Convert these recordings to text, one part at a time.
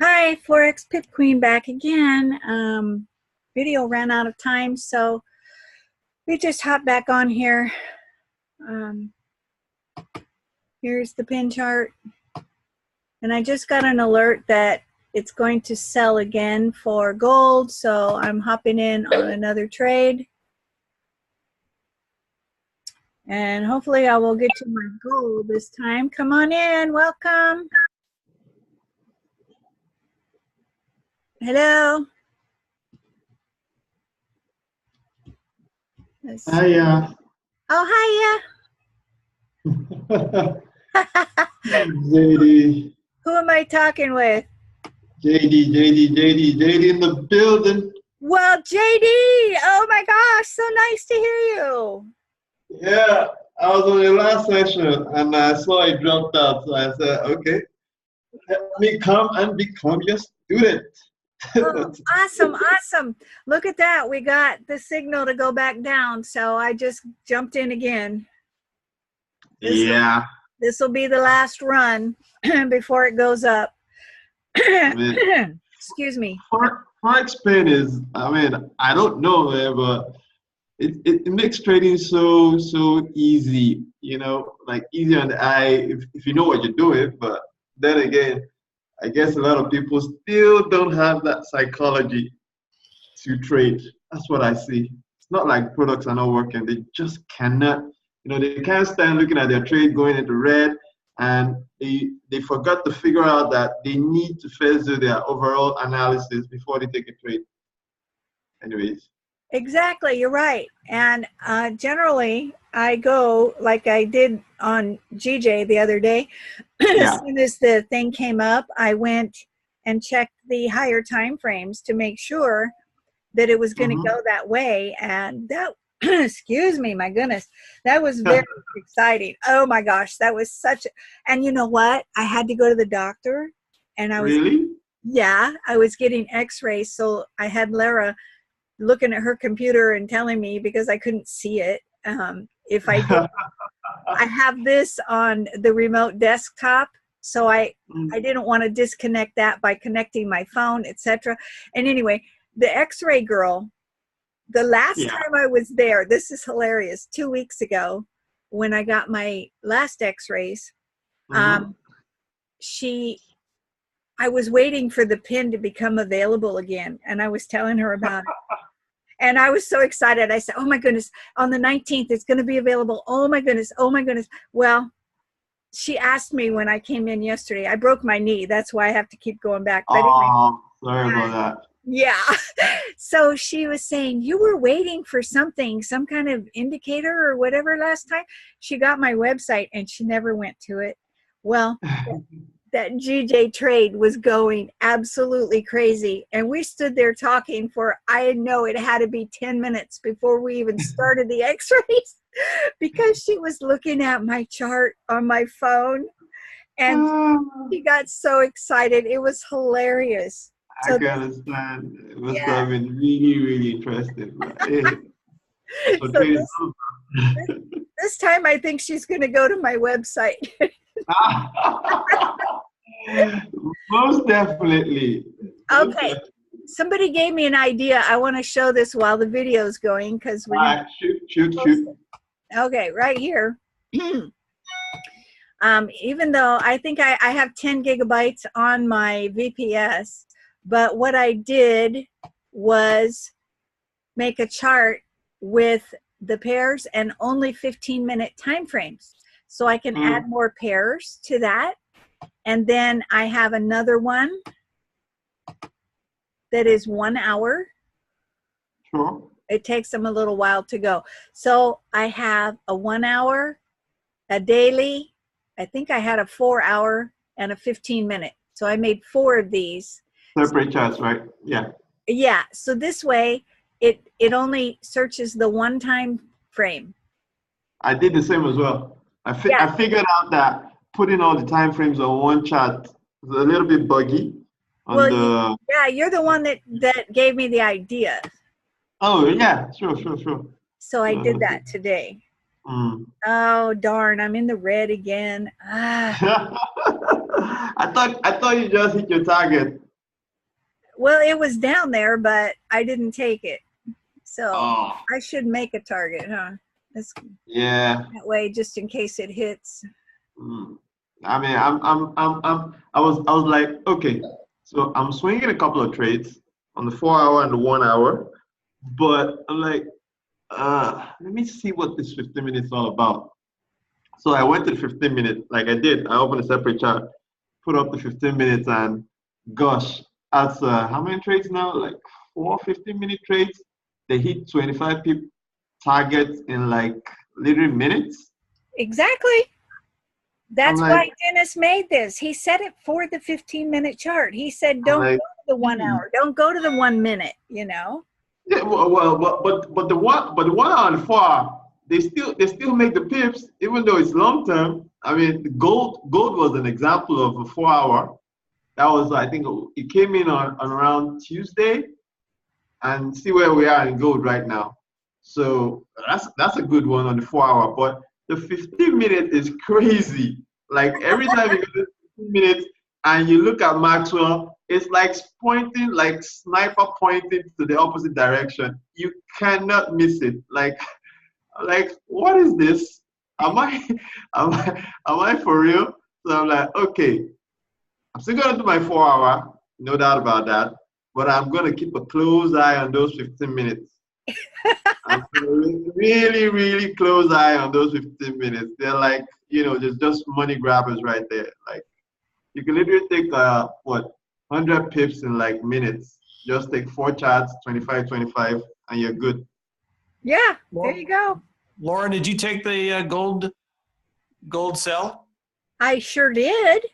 Hi, Forex Pit Queen back again. Video ran out of time, so we just hopped back on here. Um, Here's the pin chart. And I just got an alert that it's going to sell again for gold, so I'm hopping in on another trade. And hopefully I will get to my goal this time. Come on in, welcome. Hello. Hiya. Oh, hiya. JD. Who am I talking with? JD in the building. Well, JD, oh my gosh, so nice to hear you. Yeah, I was on the last session and I saw it dropped out. So I said, okay, let me come and become your student. Oh, awesome, awesome. Look at that. We got the signal to go back down, so I just jumped in again. This will be the last run before it goes up. Excuse me. Forex pin is, I don't know, but it makes trading so easy, like easy on the eye if you know what you're doing. But then again, I guess a lot of people still don't have that psychology to trade. That's what I see. It's not like products are not working. They just cannot, they can't stand looking at their trade going into red, and they forgot to figure out that they need to first do their overall analysis before they take a trade. Anyways. Exactly, you're right. And generally, I go like I did on GJ the other day. As soon as the thing came up, I went and checked the higher time frames to make sure that it was going to go that way. And that, excuse me, my goodness, that was very exciting. Oh my gosh, that was such a, and you know what? I had to go to the doctor, and I was, I was getting x-rays. So I had Lara looking at her computer and telling me, because I couldn't see it, if I did. I have this on the remote desktop, so I didn't want to disconnect that by connecting my phone, etc. And anyway, the x-ray girl, the last time I was there, this is hilarious, 2 weeks ago when I got my last x-rays, I was waiting for the pin to become available again, and I was telling her about it. And I was so excited. I said, oh my goodness, on the 19th, it's going to be available. Oh my goodness. Oh my goodness. Well, she asked me when I came in yesterday. I broke my knee. That's why I have to keep going back. But anyway, sorry about that. Yeah. So she was saying, you were waiting for something, some kind of indicator or whatever last time. She got my website and she never went to it. Well, that GJ trade was going absolutely crazy. And we stood there talking for, I know it had to be 10 minutes before we even started the x-rays, because she was looking at my chart on my phone and she got so excited. It was hilarious. I can understand. It must have been really interesting. This time I think she's going to go to my website. Most definitely. Okay. Somebody gave me an idea. I want to show this while the video is going, because we're shoot. Okay, right here. Even though I think I have 10 gigabytes on my VPS, but what I did was make a chart with the pairs and only 15-minute time frames, so I can add more pairs to that. And then I have another one that is 1 hour. Sure. It takes them a little while to go. So I have a 1 hour, a daily, I think I had a 4 hour, and a 15-minute. So I made 4 of these. Separate charts, right? Yeah. Yeah. So this way, it only searches the one time frame. I did the same as well. I figured out that putting all the time frames on one chart is a little bit buggy. Yeah, you're the one that gave me the idea. Oh yeah, sure. So I did that today. Oh darn, I'm in the red again. I thought you just hit your target. Well, it was down there, but I didn't take it. So Oh, I should make a target, huh? This, yeah. that way, just in case it hits. Mm. I mean, I was like, okay, so I'm swinging a couple of trades on the 4 hour and the 1 hour, but I'm like, let me see what this 15 minutes all about. So I went to the 15 minutes, like I did. I opened a separate chart, put up the 15 minutes, and gosh, that's how many trades now? Like four 15-minute trades. They hit 25 pip targets in like literally minutes. Exactly. I'm That's like, why Dennis made this. He set it for the 15-minute chart. He said, I'm don't like, go to the 1 hour. Don't go to the 1 minute, you know? yeah, well, but the one on far, they still make the pips even though it's long term. I mean, the gold was an example of a 4 hour. That was, I think, it came in on around Tuesday, and see where we are in gold right now. So that's a good one on the 4 hour. But the 15 minute is crazy. Like every time you go to 15 minutes and you look at Maxwell, it's like pointing, like sniper pointing to the opposite direction. You cannot miss it. Like what is this? Am I am I for real? So I'm like, okay, I'm still gonna do my 4 hour, no doubt about that. But I'm gonna keep a close eye on those 15 minutes. I'm gonna really, really close eye on those 15 minutes. They're like, just money grabbers right there. Like you can literally take 100 pips in like minutes. Just take four charts, 25, 25, and you're good. Yeah, there Well, you go. Laura, did you take the gold sell? I sure did.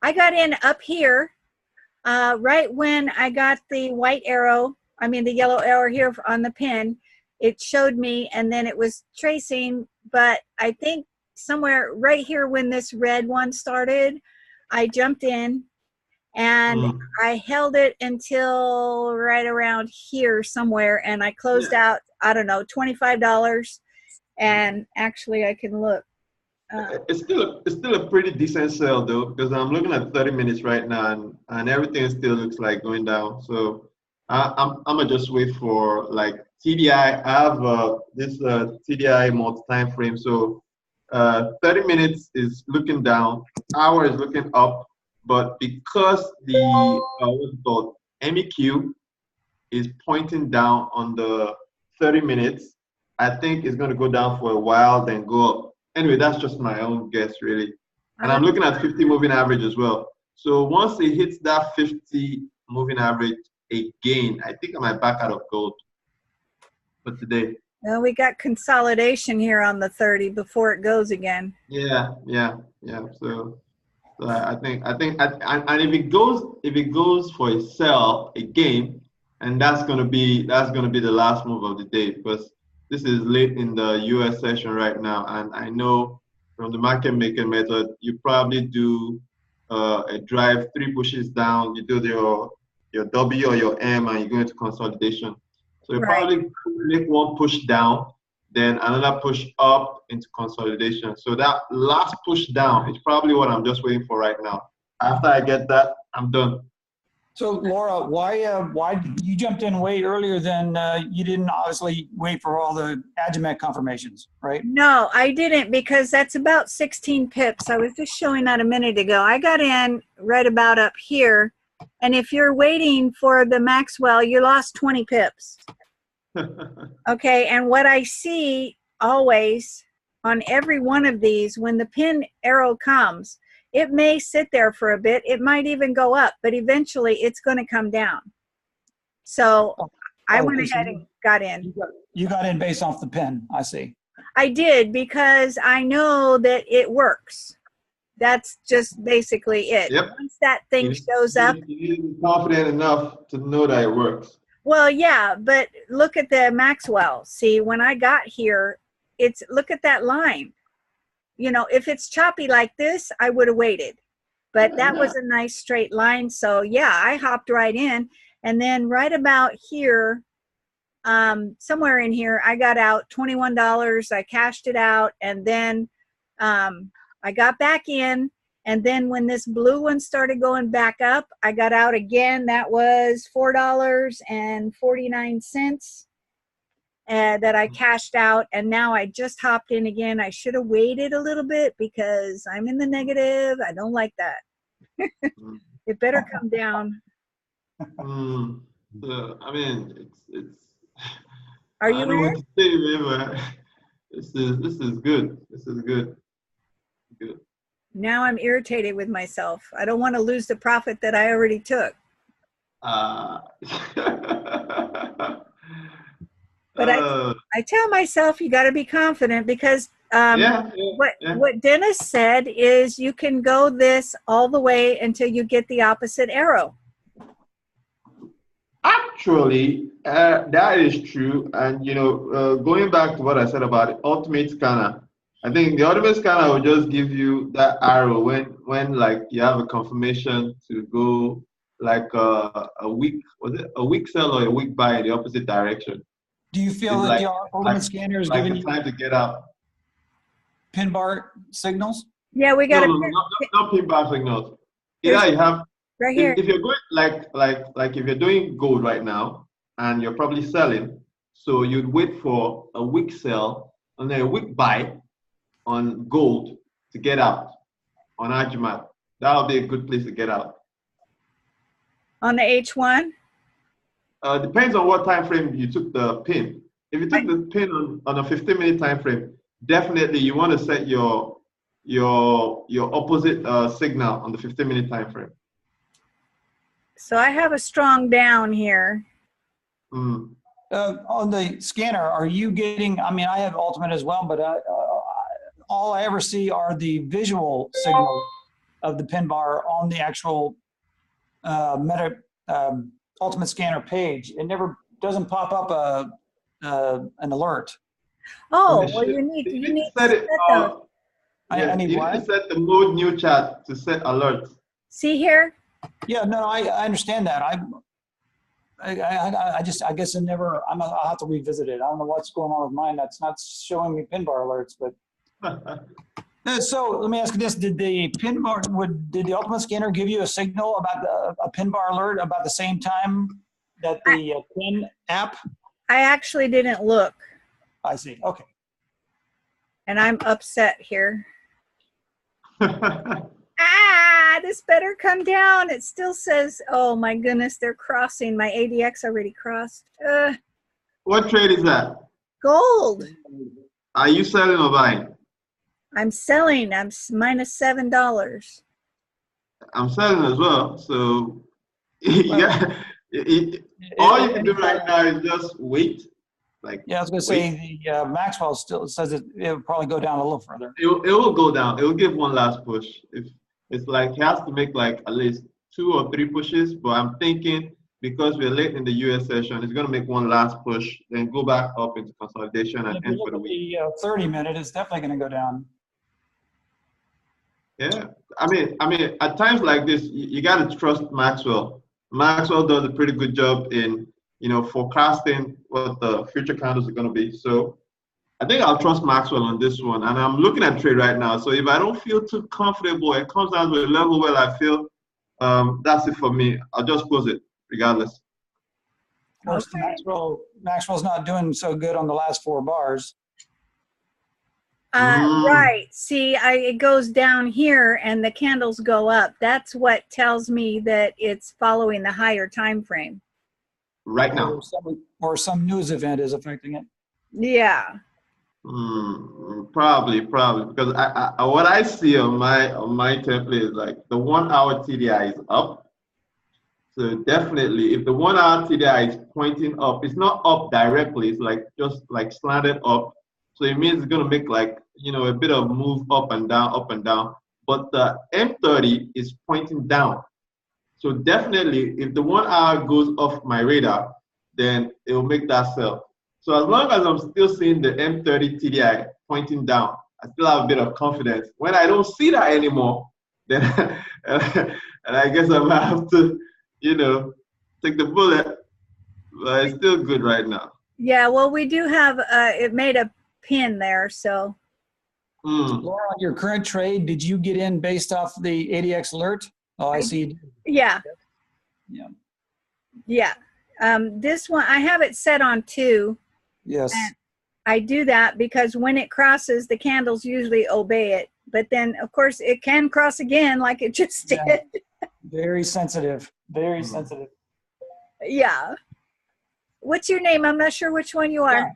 I got in up here right when I got the white arrow, I mean the yellow arrow here on the pin. It showed me, and then it was tracing, but I think somewhere right here when this red one started, I jumped in and Mm. I held it until right around here somewhere, and I closed Yeah. out, I don't know, $25. And actually I can look. It's still a pretty decent sell though, because I'm looking at 30 minutes right now, and everything still looks like going down. So I'm gonna just wait for like TDI. I have this TDI multi-time frame. So 30 minutes is looking down, hour is looking up, but because the what's it called, MEQ is pointing down on the 30 minutes, I think it's going to go down for a while, then go up. Anyway, that's just my own guess, really. And I'm looking at 50 moving average as well. So once it hits that 50 moving average again, I think I might back out of gold for today. Well, we got consolidation here on the 30 before it goes again. Yeah, yeah, yeah. So and if it goes for a sell again, and that's gonna be the last move of the day, because this is late in the U.S. session right now, and I know from the market making method you probably do a drive, three pushes down, you do your W or your M, and you go into consolidation. So you Right. probably make one push down, then another push up into consolidation. So that last push down is probably what I'm just waiting for right now. After I get that, I'm done. So Laura, why you jumped in way earlier than you didn't obviously wait for all the Agimat confirmations, right? No, I didn't, because that's about 16 pips. I was just showing that a minute ago. I got in right about up here. And if you're waiting for the Maxwell, you lost 20 pips. Okay. And what I see always on every one of these, when the pin arrow comes, it may sit there for a bit. It might even go up, but eventually it's going to come down. So I went ahead and got in. You got in based off the pin, I see. I did, because I know that it works. That's just basically it. Yep. Once that thing shows up. You need to be confident enough to know that it works. Well, yeah, but look at the Maxwell. See, when I got here, look at that line. You know, if it's choppy like this, I would have waited. But that was a nice straight line. So yeah, I hopped right in. And then right about here, somewhere in here, I got out $21. I cashed it out, and then I got back in, And then when this blue one started going back up, I got out again. That was $4.49 that I cashed out. And now I just hopped in again. I should have waited a little bit because I'm in the negative. I don't like that. It better come down. I mean, it's. Are you I don't in? want to say, man, but this is good. This is good. Good. Now I'm irritated with myself. I don't want to lose the profit that I already took. But I tell myself you got to be confident because what Dennis said is you can go this all the way until you get the opposite arrow. Actually, that is true. And going back to what I said about the ultimate scanner, I think the ultimate scanner will just give you that arrow when like you have a confirmation to go like a week, was it a week sell or a week buy in the opposite direction? Do you feel that the ultimate scanner is giving you time to get out? Pin bar signals? Yeah, we got not pin bar signals. Yeah, you have right here. If you're going like if you're doing gold right now and you're probably selling, so you'd wait for a week sell and then a week buy on gold to get out on Agimat. That'll be a good place to get out. On the H1? Depends on what time frame you took the pin. If you took the pin on a 15-minute time frame, definitely you want to set your opposite signal on the 15-minute time frame. So I have a strong down here. Mm. On the scanner, are you getting? I mean, I have ultimate as well, but all I ever see are the visual signals of the pin bar on the actual ultimate scanner page. It never doesn't pop up an alert. Oh, well, you need to set those. I need to set the mode new chat to set alerts. See here? Yeah, no, I understand that. I guess I'll have to revisit it. I don't know what's going on with mine. That's not showing me pin bar alerts, but. So let me ask you this: did the ultimate scanner give you a signal about a pin bar alert about the same time that the pin app? I actually didn't look. I see. Okay. And I'm upset here. This better come down. It still says, oh my goodness, they're crossing. My ADX already crossed. What trade is that? Gold. Are you selling or buying? I'm selling. I'm minus $7. I'm selling as well. So all you can do right now is just wait. Yeah, I was going to say the Maxwell still says it will probably go down a little further. It will go down. It will give one last push. If it's like he has to make like at least 2 or 3 pushes, but I'm thinking because we're late in the US session, it's going to make one last push, then go back up into consolidation and end for the week. The 30-minute is definitely going to go down. Yeah, I mean, at times like this, you got to trust Maxwell. Maxwell does a pretty good job in forecasting what the future candles are going to be. So I think I'll trust Maxwell on this one. And I'm looking at trade right now. So if I don't feel too comfortable, it comes down to a level where I feel that's it for me. I'll just close it regardless. Of course, Maxwell's not doing so good on the last 4 bars. Right. See, it goes down here and the candles go up. That's what tells me that it's following the higher time frame. Right now. Or some news event is affecting it. Yeah. Probably because I what I see on my template is like the 1 hour TDI is up. So definitely if the 1 hour TDI is pointing up, it's not up directly, it's like just like slanted up. So it means it's gonna make like a bit of move up and down. But the M30 is pointing down. So definitely if the 1 hour goes off my radar, then it will make that sell. So as long as I'm still seeing the M30 TDI pointing down, I still have a bit of confidence. When I don't see that anymore, then and I guess I might have to, take the bullet. But it's still good right now. Yeah, well, we do have it made a pin there, so. Laura, on your current trade, did you get in based off the ADX alert? Oh, I see. Yeah. Yeah. Yeah. This one, I have it set on 2. Yes. And I do that because when it crosses, the candles usually obey it. But then, of course, it can cross again like it just did. Yeah. Very sensitive. Very sensitive. Yeah. What's your name? I'm not sure which one you are. Yeah.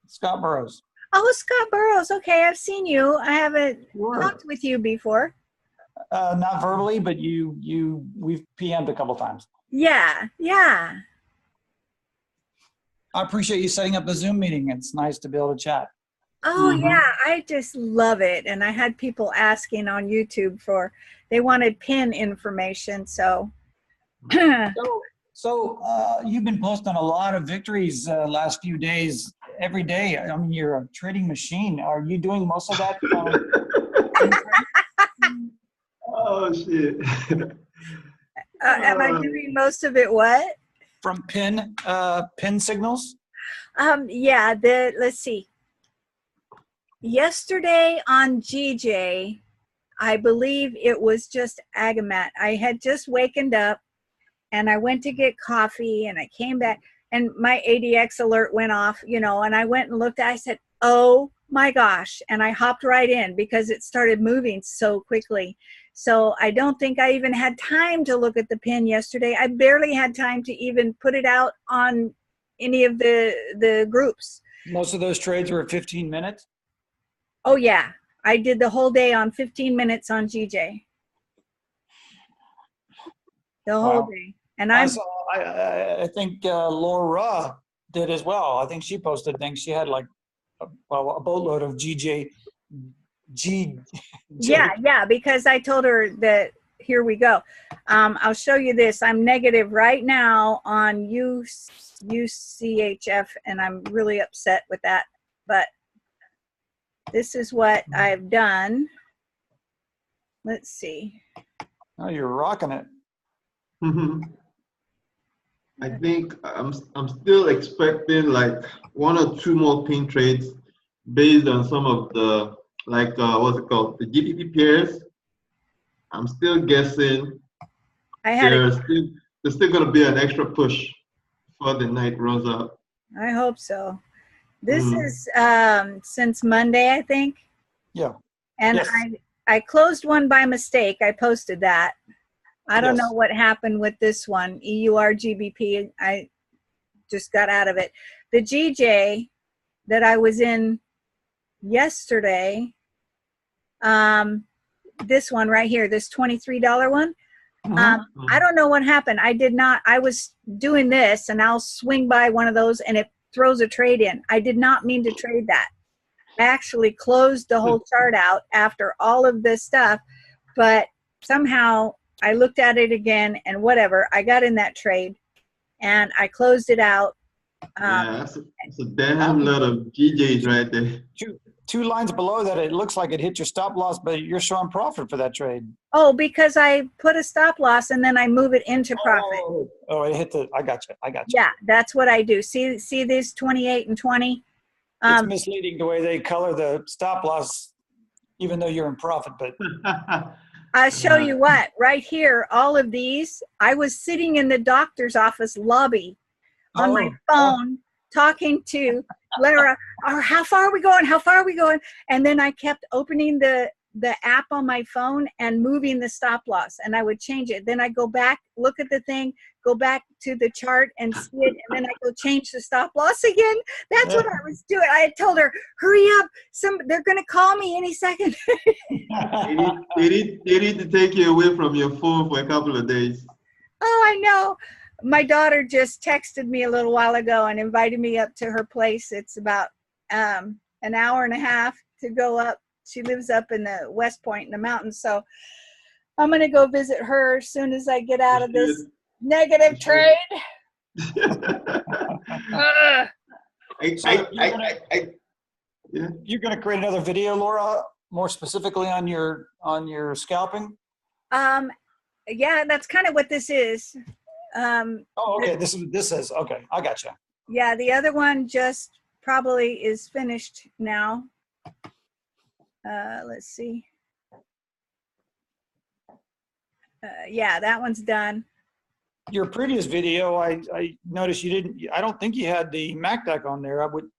Scott Burrows. Oh, Scott Burrows. Okay, I've seen you. I haven't talked with you before. Not verbally, but we've PM'd a couple times. Yeah, yeah. I appreciate you setting up the Zoom meeting. It's nice to be able to chat. Oh, yeah, I just love it. And I had people asking on YouTube they wanted pin information, so. So you've been posting a lot of victories last few days, every day. I mean, you're a trading machine. Are you doing most of that? Oh shit. Am I doing most of it what? From pin signals? Yeah, let's see. Yesterday on GJ, I believe it was just Agimat. I had just wakened up and I went to get coffee and I came back and my ADX alert went off, and I went and looked. I said, oh my gosh. And I hopped right in because it started moving so quickly. So I don't think I even had time to look at the pin yesterday. I barely had time to even put it out on any of the groups. Most of those trades were 15 minutes? Oh, yeah. I did the whole day on 15 minutes on GJ. The whole day. And I think Laura did as well. I think she posted things. She had like a boatload of GJ. Yeah, because I told her that, here we go. I'll show you this. I'm negative right now on UCHF, and I'm really upset with that. But this is what I've done. Let's see. Oh, you're rocking it. I think I'm still expecting like 1 or 2 more pin trades based on some of the what's it called, the GBP pairs. I'm still guessing there's still going to be an extra push before the night runs out. I hope so. This is since Monday, I think. Yeah. And yes. I closed one by mistake. I posted that. I don't know what happened with this one, EUR GBP. I just got out of it. The GJ that I was in yesterday, this one right here, this $23 one, I don't know what happened. I was doing this, and I'll swing by one of those, and it throws a trade in. I did not mean to trade that. I actually closed the whole chart out after all of this stuff, but somehow I looked at it again, and whatever, I got in that trade and I closed it out. Yeah, that's a damn lot of GJs right there. Two lines below that, it looks like it hit your stop loss, but you're showing profit for that trade. Oh, because I put a stop loss and then I move it into profit. Oh, it hit I got you. Yeah, that's what I do. See these 28 and 20? It's misleading the way they color the stop loss, even though you're in profit, but. I'll show you what, right here, all of these, I was sitting in the doctor's office lobby on my phone talking to Lara, how far are we going? How far are we going? And then I kept opening the app on my phone and moving the stop loss, and I would change it. Then I go back, look at the thing, go back to the chart and see it, and then I go change the stop loss again. That's what I was doing. I had told her, hurry up, they're going to call me any second. they need to take you away from your phone for a couple of days. Oh, I know. My daughter just texted me a little while ago and invited me up to her place. It's about an hour and a half to go up. She lives up in the West Point in the mountains. So I'm going to go visit her as soon as I get out of this negative trade. You're going to create another video, Laura, more specifically on your scalping? Yeah, that's kind of what this is. Okay. This is okay. I gotcha. Yeah, the other one just probably is finished now. Let's see. Yeah, that one's done. Your previous video, I noticed you didn't, I don't think you had the MACD on there. I would,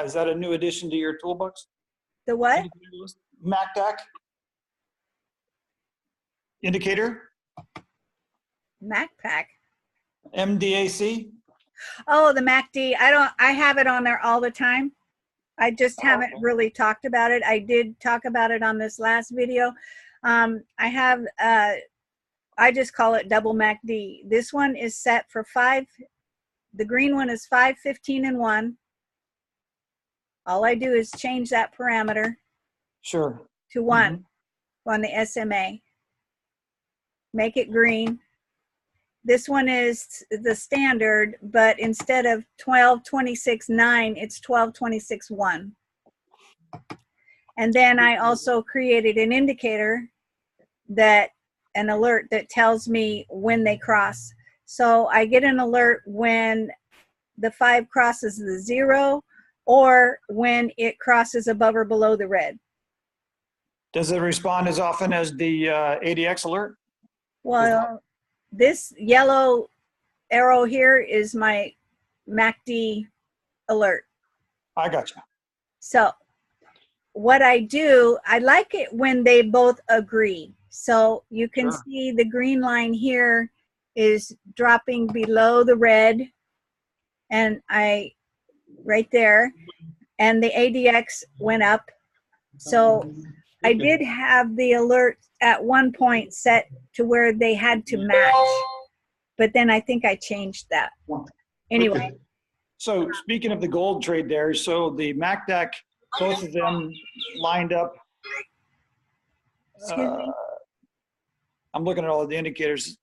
is that a new addition to your toolbox? The what? MACD indicator? MacPack. MDAC? Oh, the MACD. I have it on there all the time. I just haven't really talked about it. I did talk about it on this last video. I just call it double MACD. This one is set for 5. The green one is 5, 15, and 1. All I do is change that parameter Sure. to 1 on the SMA. Make it green. This one is the standard, but instead of 12.26.9, it's 12.26.1. And then I also created an indicator an alert that tells me when they cross. So I get an alert when the 5 crosses the 0 or when it crosses above or below the red. Does it respond as often as the ADX alert? Well, this yellow arrow here is my MACD alert. I got you. So what I do, I like it when they both agree. So you can see the green line here is dropping below the red, and right there, and the ADX went up. So I did have the alert at one point set to where they had to match, but then I think I changed that. Anyway. So speaking of the gold trade there, so the MACD, both of them lined up. Excuse me? I'm looking at all of the indicators.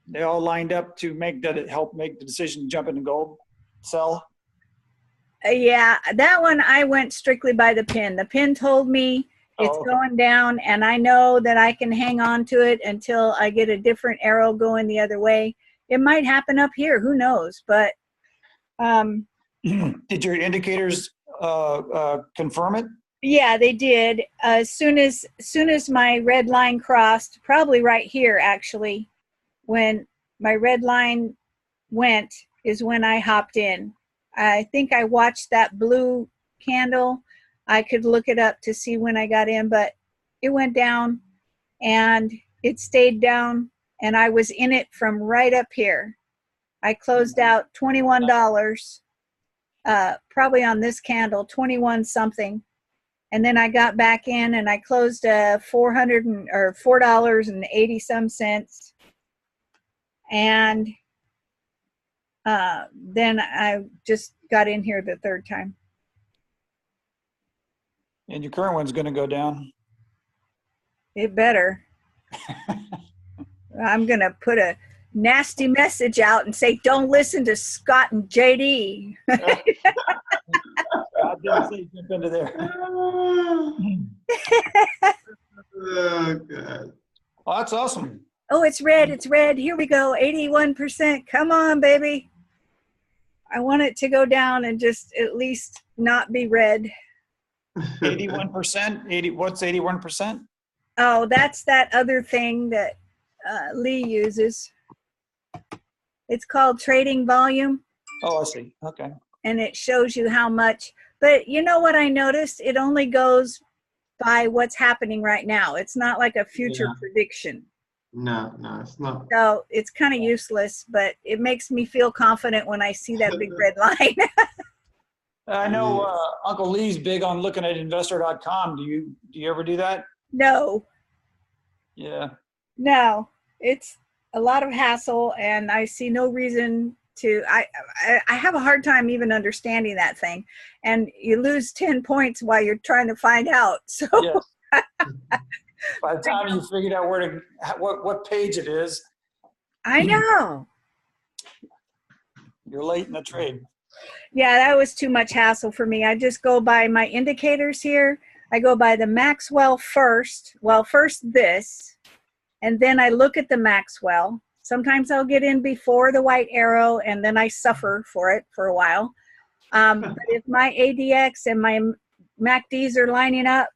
They all lined up to help make the decision to jump into gold, sell. Yeah, that one I went strictly by the pin. The pin told me it's going down, and I know that I can hang on to it until I get a different arrow going the other way. It might happen up here, who knows? But did your indicators confirm it? Yeah, they did. As soon as my red line crossed, probably right here actually, when my red line went is when I hopped in. I think I watched that blue candle. I could look it up to see when I got in, but it went down and it stayed down, and I was in it from right up here. I closed out $21, probably on this candle, 21 something. And then I got back in and I closed $4.80 some cents. And then I just got in here the third time. And your current one's going to go down. It better. I'm going to put a nasty message out and say, don't listen to Scott and JD. I didn't say jump into there. Oh, God. Oh, that's awesome. Oh, it's red. It's red. Here we go. 81%. Come on, baby. I want it to go down and just at least not be red. 81%? What's 81%? Oh, that's that other thing that Lee uses. It's called trading volume. Oh, I see. Okay. And it shows you how much. But you know what I noticed? It only goes by what's happening right now. It's not like a future prediction. No, it's not. So it's kind of useless, but it makes me feel confident when I see that big red line. I know Uncle Lee's big on looking at investor.com. Do you ever do that? No. Yeah. No. It's a lot of hassle, and I see no reason to. I have a hard time even understanding that thing, and you lose 10 points while you're trying to find out. So yes. By the time you figured out what page it is, I know you're late in the trade. Yeah, that was too much hassle for me. I just go by my indicators here. I go by the Maxwell first. Well, first this, and then I look at the Maxwell. Sometimes I'll get in before the white arrow, and then I suffer for it for a while. But if my ADX and MACDs are lining up,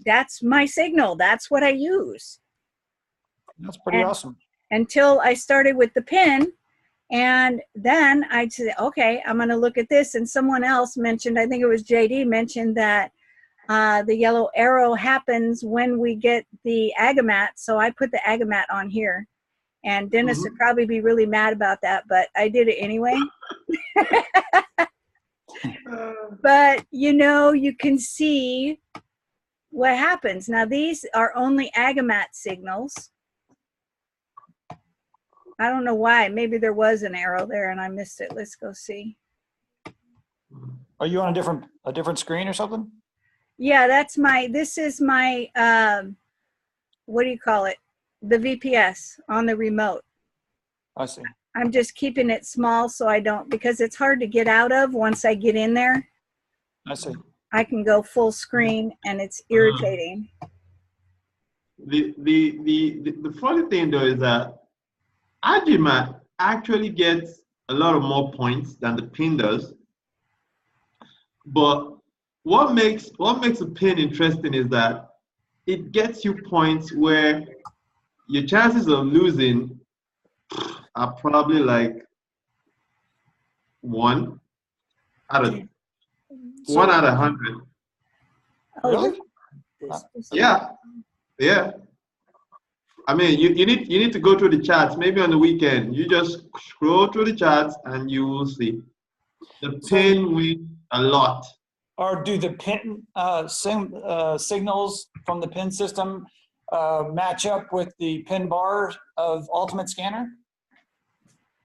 that's my signal. That's what I use. That's pretty awesome. Until I started with the pin, and then I'd say, okay, I'm going to look at this. And someone else mentioned, I think it was JD mentioned that the yellow arrow happens when we get the Agimat. So I put the Agimat on here, and Dennis would probably be really mad about that, but I did it anyway. But you know, you can see what happens. Now these are only Agimat signals. I don't know why. Maybe there was an arrow there and I missed it. Let's go see. Are you on a different screen or something? Yeah, this is my, what do you call it? The VPS on the remote. I see. I'm just keeping it small so I don't, because it's hard to get out of once I get in there. I see. I can go full screen and it's irritating. The funny thing though is that Agimat actually gets a lot of more points than the pin does. But what makes a pin interesting is that it gets you points where your chances of losing are probably like 1 out of 100. Really? Yeah. I mean, you need to go through the charts. Maybe on the weekend, you just scroll through the charts and you will see the pin wins a lot. Or do the pin signals from the pin system match up with the pin bar of Ultimate Scanner?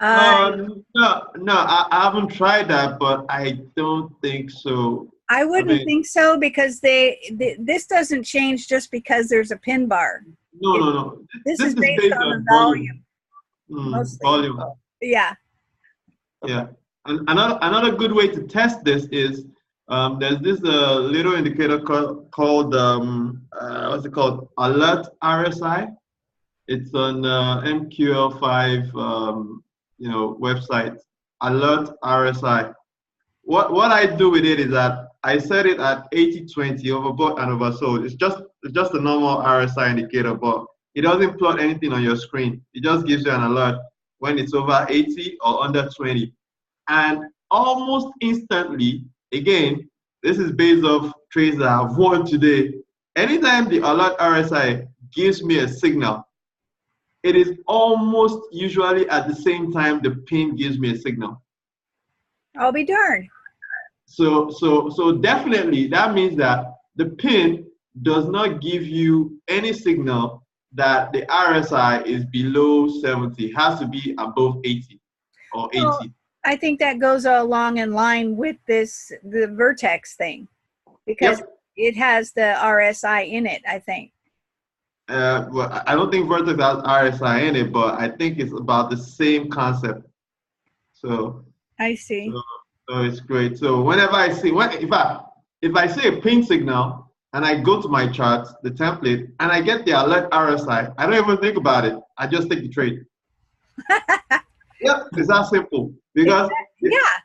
No, I haven't tried that, but I don't think so. I wouldn't think so, because this doesn't change just because there's a pin bar. No. This is based on the volume. Volume. Yeah. Yeah. And another good way to test this is there's this little indicator called what's it called? Alert RSI. It's on MQL5 website. Alert RSI. What I do with it is that I set it at 80/20 overbought and oversold. It's just a normal RSI indicator, but it doesn't plot anything on your screen. It just gives you an alert when it's over 80 or under 20. And almost instantly, again, this is based off trades that I've won today. Anytime the alert RSI gives me a signal, it is almost usually at the same time the pin gives me a signal. I'll be darned. So definitely that means that the pin does not give you any signal that the RSI is below 70. It has to be above 80 or 80. Well, I think that goes along in line with the Vertex thing, because it has the RSI in it, I think. Well, I don't think Vertex has RSI in it, but I think it's about the same concept. So I see. So it's great. So whenever I see, if I see a pin signal and I go to my charts, the template, and I get the alert RSI, I don't even think about it. I just take the trade. Yep, it's that simple. Because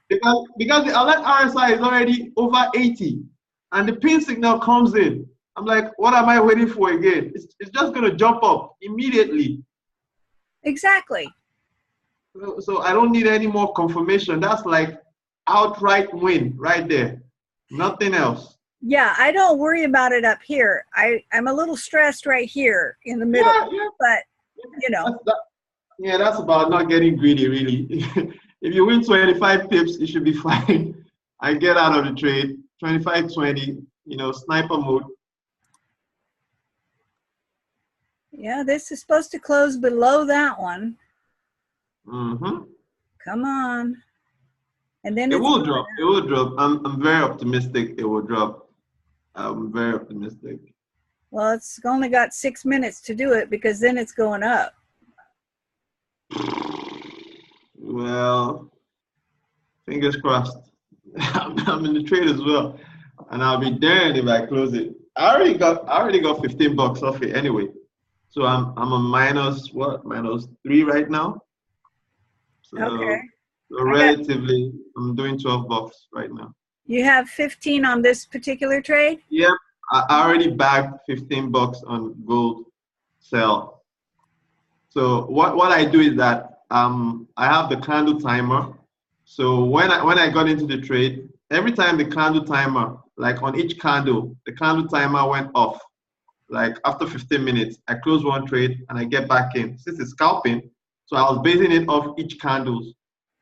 because the alert RSI is already over 80, and the pin signal comes in. I'm like, what am I waiting for again? It's just going to jump up immediately. Exactly. So I don't need any more confirmation. That's like outright win right there. Nothing else. Yeah, I don't worry about it up here. I'm a little stressed right here in the middle, but you know. That's about not getting greedy, really. If you win 25 pips, it should be fine. I get out of the trade, 25-20, sniper mode. Yeah, this is supposed to close below that one. Mm-hmm. Come on. And then it will drop. It will drop. I'm very optimistic it will drop. I'm very optimistic. Well, it's only got 6 minutes to do it, because then it's going up. Well, fingers crossed. I'm in the trade as well, and I'll be damned if I close it. I already got $15 off it anyway, so I'm a -3 right now. So, Okay. so relatively, I'm doing $12 right now. You have 15 on this particular trade? Yep. I already bagged $15 on gold sell. So what I do is that I have the candle timer. So when I got into the trade, every time the candle timer, like on each candle, the candle timer went off. Like after 15 minutes, I close one trade and I get back in. Since it's scalping, so I was basing it off each candles.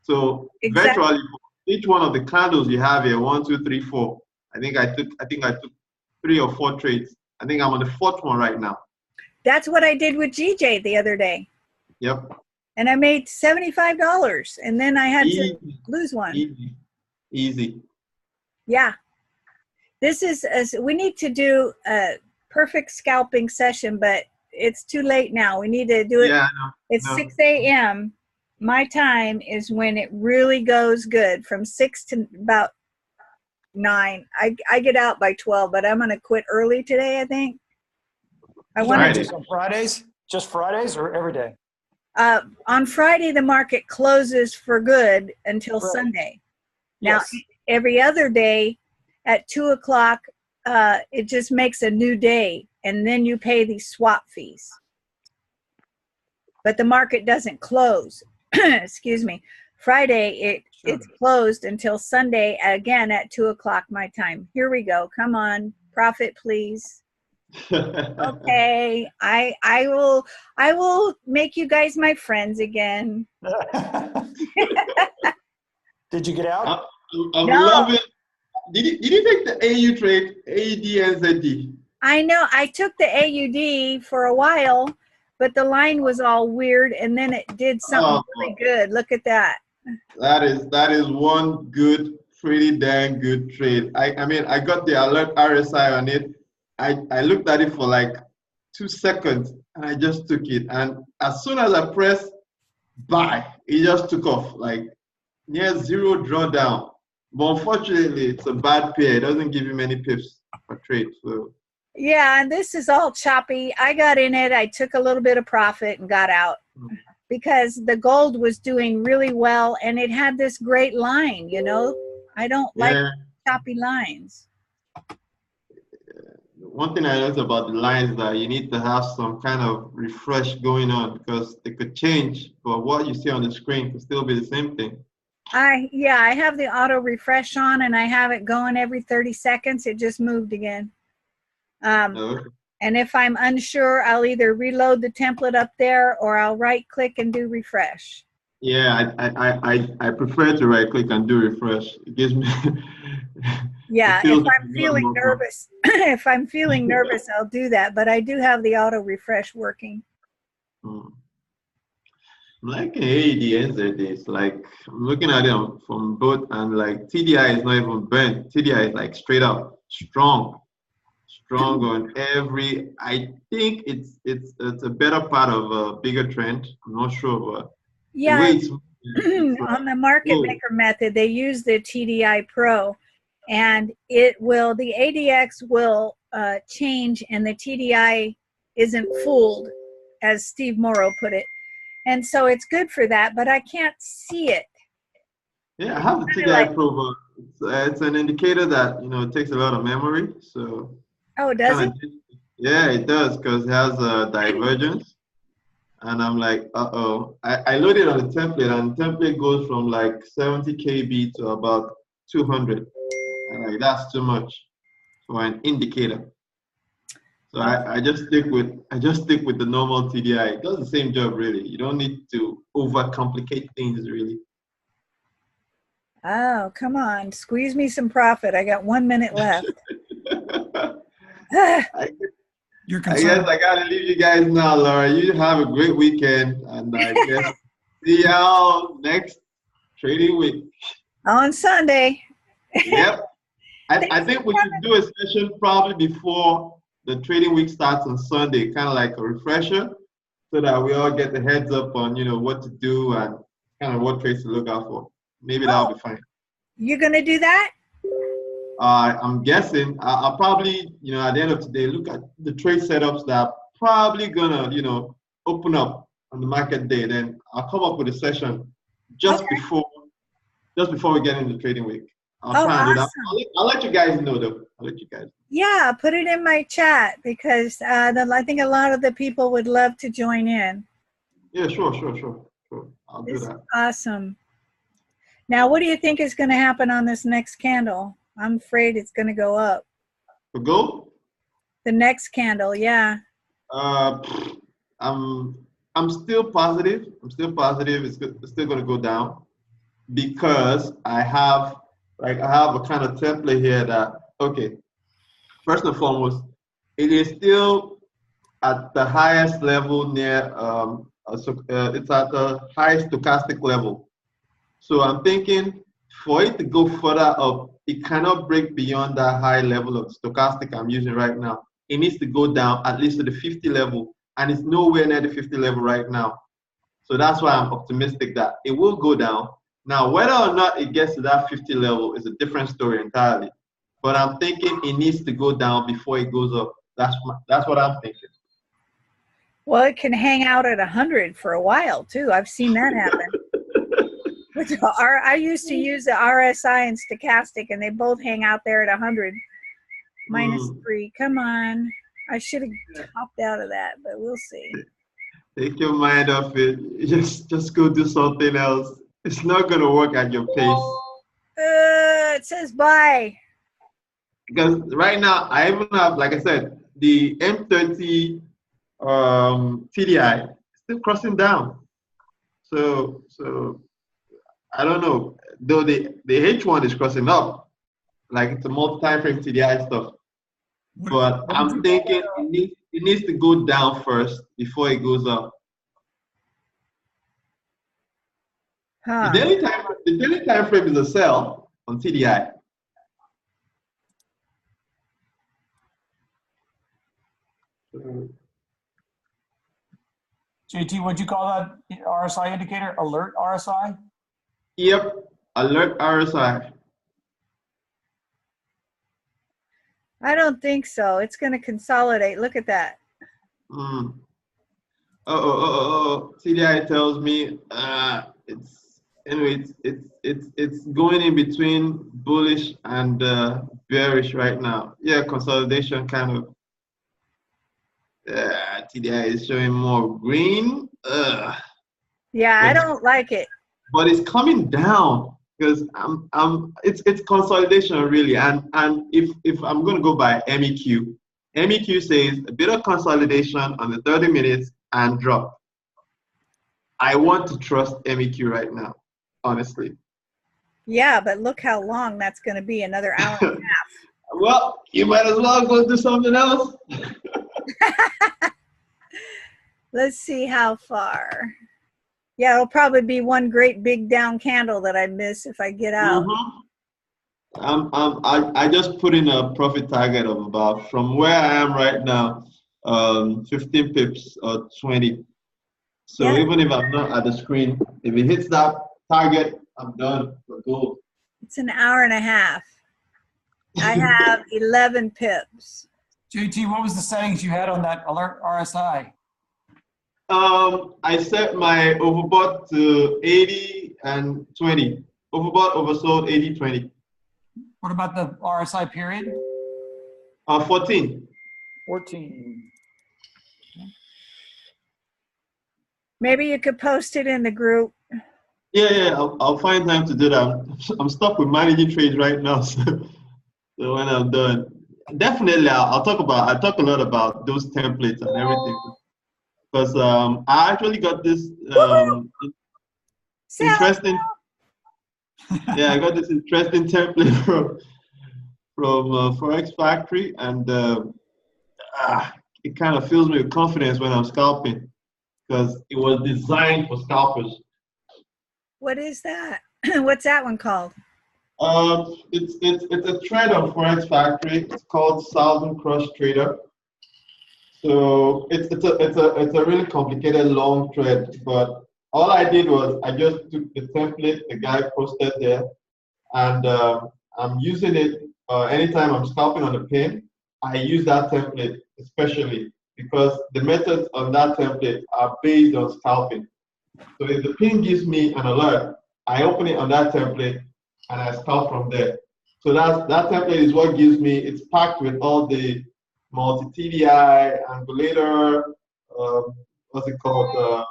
So Exactly. virtually each one of the candles you have here, 1, 2, 3, 4. I think I took 3 or 4 trades. I think I'm on the 4th one right now. That's what I did with GJ the other day. Yep. And I made $75, and then I had to lose one. Easy. Yeah. This is, we need to do a perfect scalping session, but it's too late now. We need to do it. Yeah, It's 6 a.m. My time is when it really goes good, from 6 to about 9. I get out by 12, but I'm going to quit early today, I think. I want to just on Fridays? Just Fridays or every day? on Friday, the market closes for good until Sunday. Now, Yes. every other day at 2 o'clock, it just makes a new day, and then you pay these swap fees. But the market doesn't close. Excuse me. Friday, it's closed until Sunday, again at 2 o'clock my time. Here we go. Come on, profit, please. Okay, I will make you guys my friends again. Did you get out? I'm No. loving. Did you take the AU trade, ADNZD? I know. I took the AUD for a while, but the line was all weird, and then it did something really good. Look at that. That is one good, pretty dang good trade. I mean, I got the alert RSI on it. I looked at it for like 2 seconds, and I just took it. And as soon as I pressed buy, it just took off, like near zero drawdown. But unfortunately, it's a bad pair. It doesn't give you many pips for trade. So yeah, and this is all choppy. I got in it. I took a little bit of profit and got out because the gold was doing really well, and it had this great line. You know, I don't like choppy lines. One thing I noticed about the lines is that you need to have some kind of refresh going on because they could change, but what you see on the screen could still be the same thing. I have the auto refresh on, and I have it going every 30 seconds. It just moved again. And if I'm unsure, I'll either reload the template up there or I'll right click and do refresh. Yeah, I prefer to right click and do refresh. It gives me yeah, if I'm feeling nervous, I'll do that, but I do have the auto refresh working. Like ADNZ is like, I'm looking at it from both, and like TDI is not even bent. TDI is like straight up strong on every. I think it's a better part of a bigger trend. I'm not sure, but yeah, on the market maker method, they use the TDI Pro, and the ADX will change, and the TDI isn't fooled, as Steve Morrow put it. And so it's good for that, but I can't see it. Yeah, I have the TDI Pro, but it's an indicator that, it takes a lot of memory. So. Oh, does it? Yeah, it does, because it has a divergence. And I'm like, I loaded on the template, and the template goes from like 70 KB to about 200. And like, that's too much for an indicator. So I just stick with the normal TDI. It does the same job, really. You don't need to overcomplicate things, really. Oh, come on, squeeze me some profit. I got 1 minute left. You're I guess I gotta leave you guys now, Laura. You have a great weekend, and I guess see y'all next trading week on Sunday. Yep. I think we should do a session probably before the trading week starts on Sunday, kind of like a refresher, so that we all get the heads up on what to do and kind of what trades to look out for. Maybe that'll be fine. You're gonna do that? I'm guessing I'll probably, at the end of today, look at the trade setups that are probably gonna, open up on the market day. Then I'll come up with a session just before we get into the trading week. I'll try and do that. I'll let you guys know though. I'll let you guys know. Yeah, put it in my chat because I think a lot of the people would love to join in. Yeah, sure. I'll do that. Awesome. Now, what do you think is going to happen on this next candle? I'm afraid it's going to go up. For gold? The next candle, yeah. I'm still positive. I'm still positive it's still going to go down because I have a kind of template here that, okay, first and foremost, it is still at the highest level near, it's at the highest stochastic level. So I'm thinking for it to go further up, it cannot break beyond that high level of stochastic I'm using right now. It needs to go down at least to the 50 level, and it's nowhere near the 50 level right now. So that's why I'm optimistic that it will go down. Now, whether or not it gets to that 50 level is a different story entirely. But I'm thinking it needs to go down before it goes up. That's what I'm thinking. Well, it can hang out at 100 for a while too. I've seen that happen. I used to use the RSI and stochastic, and they both hang out there at 100. -3. Come on. I should have topped out of that, but we'll see. Take your mind off it. Just go do something else. It's not going to work at your pace. It says buy. Because right now, I even have, like I said, the M30 TDI still crossing down. So I don't know. Though the H1 is crossing up, like it's a multi-time frame TDI stuff. But I'm thinking it needs to go down first before it goes up. Huh. The daily time frame is a sell on TDI. JT, what'd you call that RSI indicator? Alert RSI? Yep, alert RSI. I don't think so. It's going to consolidate. Look at that. TDI tells me it's going in between bullish and bearish right now. Yeah, consolidation kind of. TDI is showing more green. Yeah, I don't like it. But it's coming down because it's consolidation really. And if I'm going to go by MEQ says a bit of consolidation on the 30 minutes and drop. I want to trust MEQ right now, honestly. Yeah, but look how long that's going to be, another hour and a half. Well, you might as well go do something else. Let's see how far. Yeah, it'll probably be one great big down candle that I miss if I get out. I just put in a profit target of about, from where I am right now, 15 pips or 20. So yeah. Even if I'm not at the screen, if it hits that target, I'm done for gold. It's an hour and a half. I have 11 pips. JT, what was the settings you had on that alert RSI? I set my overbought to 80 and 20. Overbought, oversold, 80, 20. What about the RSI period? 14. 14. Maybe you could post it in the group. Yeah, I'll find time to do that. I'm stuck with managing trades right now, so when I'm done, definitely I'll talk a lot about those templates and everything. Because I actually got this interesting. Yeah, I got this interesting template from Forex Factory, and it kind of fills me with confidence when I'm scalping because it was designed for scalpers. What is that? What's that one called? It's a trade on Forex Factory. It's called Southern Cross Trader. So it's a really complicated long thread, but all I did was I just took the template the guy posted there, and I'm using it anytime I'm scalping on the pin. I use that template especially because the methods on that template are based on scalping. So if the pin gives me an alert, I open it on that template and I scalp from there. So that template is what gives me, it's packed with all the multi-TDI, angulator, what's it called,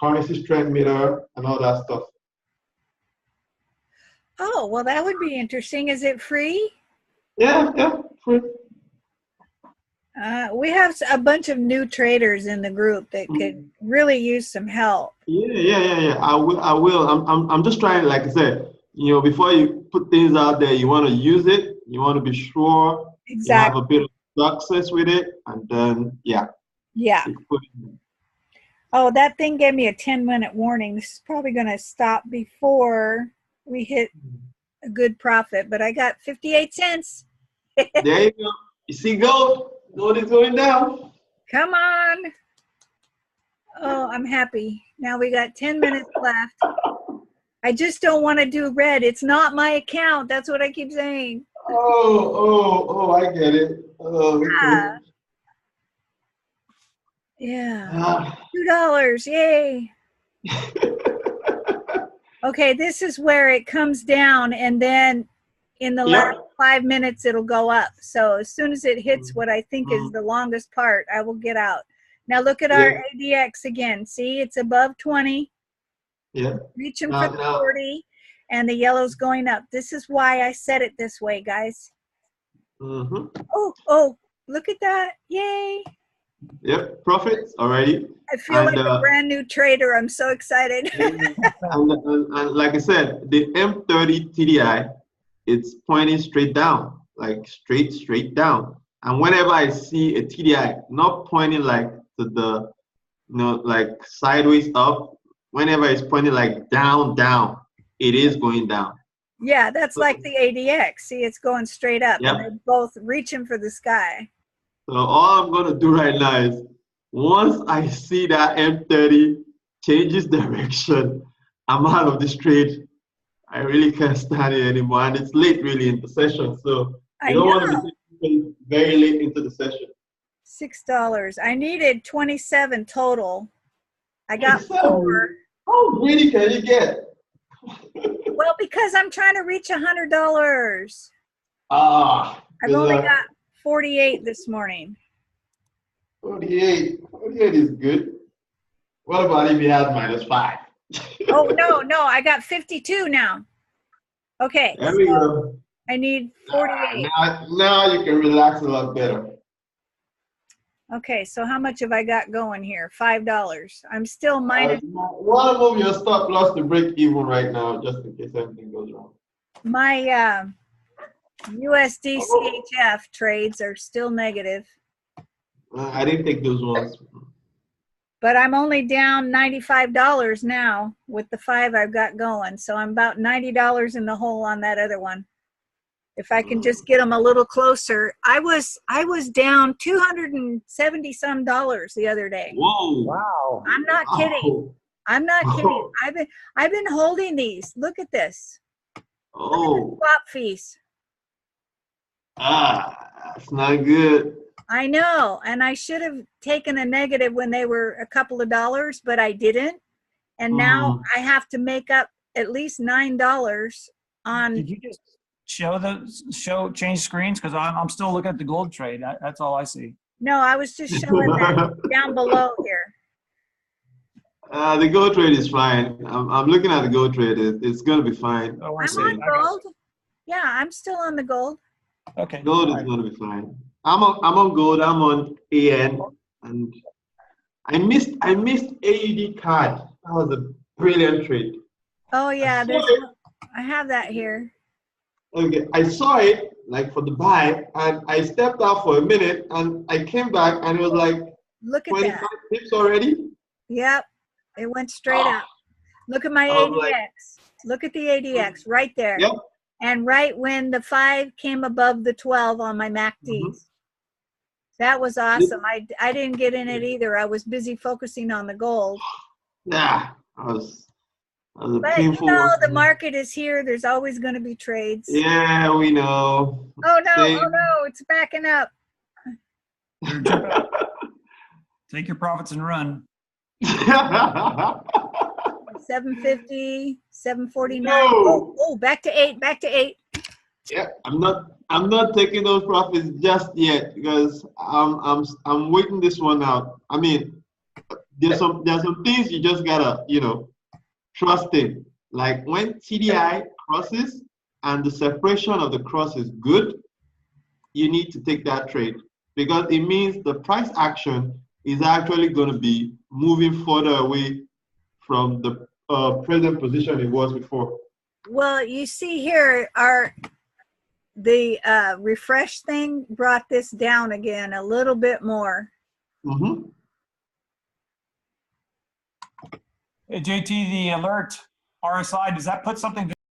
currency strength meter, and all that stuff. Oh, well, that would be interesting. Is it free? Yeah, free. We have a bunch of new traders in the group that could really use some help. Yeah. I will. I'm just trying, like I said, before you put things out there, you want to use it. You want to be sure you have a bit of success with it, and then Yeah. It Oh, that thing gave me a 10-minute warning. This is probably going to stop before we hit a good profit, but I got 58 cents. There you go. You see gold? Gold is going down. Come on. Oh, I'm happy. Now we got 10 minutes left. I just don't want to do red. It's not my account. That's what I keep saying. Oh, I get it. Oh, okay. Yeah. $2. Yay. Okay, this is where it comes down, and then in the last 5 minutes it'll go up. So as soon as it hits what I think is the longest part, I will get out. Now look at our ADX again. See, it's above 20. Yeah. Reaching for the 40, and the yellow's going up. This is why I set it this way, guys. Oh, look at that. Yay. Yep, profits already. I feel like a brand new trader. I'm so excited. and like I said, the M30 TDI, it's pointing straight down, like straight down. And whenever I see a TDI not pointing like to the, like sideways up, whenever it's pointing like down, it is going down. Yeah, that's like the ADX. See, it's going straight up. Yep. And they're both reaching for the sky. So all I'm going to do right now is once I see that M30 changes direction, I'm out of this trade. I really can't stand it anymore. And it's late really in the session. So you don't want to be taking very late into the session. $6. I needed 27 total. I got 4. How greedy can you get? Well, because I'm trying to reach $100. I've only got 48 this morning. 48 is good. What about if you had -5? Oh, no, I got 52 now. Okay, there we go. I need 48. Now you can relax a lot better. Okay, so how much have I got going here? $5. I'm still minus. Want to move your stop loss to break even right now, just in case anything goes wrong. My USD CHF trades are still negative. I didn't take those ones. But I'm only down $95 now with the 5 I've got going. So I'm about $90 in the hole on that other one. If I can just get them a little closer. I was down $270 some the other day. Whoa. Wow. I'm not kidding. I'm not kidding. I've been holding these. Look at this. Oh. Swap fees. That's not good. I know, and I should have taken a negative when they were a couple of dollars, but I didn't. And now I have to make up at least $9 on. Did you just change screens? Because I'm still looking at the gold trade. That's all I see. No, I was just showing that down below here. The gold trade is fine. I'm looking at the gold trade. It's going to be fine. Oh, I'm on gold. Yeah, I'm still on the gold. Okay. Gold is going to be fine. I'm on gold. I'm on AN, and I missed AUD card. That was a brilliant trade. Oh yeah, I have that here. Okay, I saw it like for the buy, and I stepped out for a minute, and I came back, and it was like look at 25 that. pips already. Yep, it went straight up. Look at my ADX. Look at the ADX right there. Yep. And right when the 5 came above the 12 on my MACDs. That was awesome. I didn't get in it either. I was busy focusing on the gold. Yeah, that was a but painful. You know, the market is here. There's always going to be trades. Yeah, we know. Oh no, it's backing up. Take your profits and run. 750, 749. No. Oh, back to 8. Yeah, I'm not taking those profits just yet because I'm waiting this one out. I mean, there's some things you just gotta, trust in. Like when TDI crosses and the separation of the cross is good, you need to take that trade because it means the price action is actually going to be moving further away from the present position it was before. Well, you see here, the refresh thing brought this down again a little bit more. Mm-hmm. Hey, JT, the alert RSI, does that put something